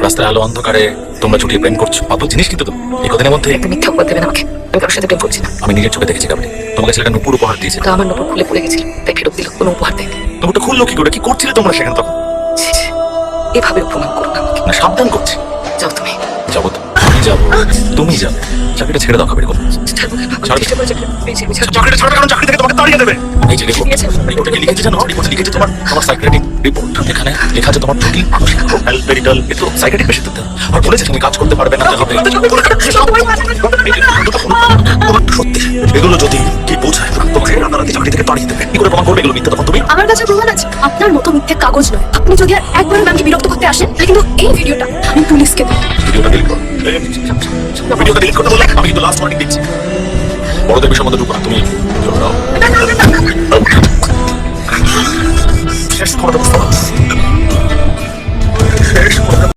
রাস্তায় আলো অন্ধকারে তোমরা ছুটিয়ে প্রেম করছো, অদ্ভুত জিনিস কিন্তু তুমি। এই কদিনের মধ্যে একটা মিথ্যা উপহার দেবেন আমাকে, আমি কারোর সাথে প্রেম করছি না। আমি নিজের চোখে দেখেছি কাবলি, তোমাকে ছেলেটা নুপুর উপহার দিয়েছে। তো আমার নপুর খুলে পড়ে গেছিল, তাই ফেরত দিল, কোনো উপহার দেয়নি। নুপুরটা খুললো কি করে? কি করছিলে তোমরা সেখানে তখন? ছি, ছি, এভাবে অপমান করো না আমাকে। না, সাবধান করছি। যাও তুমি। যাবো তো, আমি যাবো, তুমি যাবে। চাকরিটা ছেড়ে দাও কাবেরি। ছাড়বো কেন? আমি ছাড়বে। চেষ্টা করে চাকরি পেয়েছি, আমি ছাড়বো। চাকরিটা ছাড়বে কারণ চাকরি থেকে তোমাকে তাড়িয়ে দেবে। এই যে রিপোর্ট, দিয়েছে। রিপোর্টে কি লিখেছে জানো? রিপোর্টে লিখেছে তোমার সাইকিয়াট্রিক রিপোর্ট। এখানে লেখা আছে তোমার জটিল মানসিক রোগ, মেডিকেল, কিন্তু সাইকিয়াট্রিক পেশেন্টদের। আর বলেছে তুমি কাজ করতে পারবে না, হবে। সত্যি এগুলো যদি কি বোঝায় তোমাকে রাতারাতি চাকরি থেকে তাড়িয়ে দেবে, কি করে প্রমাণ করবে এগুলো মিথ্যা তখন তুমি? আমার কাছে প্রমাণ আছে, আপনার মতো মিথ্যে কাগজ নয়। আপনি যদি আর একবার ম্যামকে বিরক্ত করতে আসেন, তাহলে কিন্তু এই ভিডিওটা আমি পুলিশকে দেব। ভিডিওটা ডিলিট করো। ভিডিওটা ডিলিট করতে বললে আমি কিন্তু লাস্ট ওয়ার্নিং দিচ্ছি। বড়দের বিষয়ের মধ্যে ঢুকো না তুমি। শেষ করে দেবো।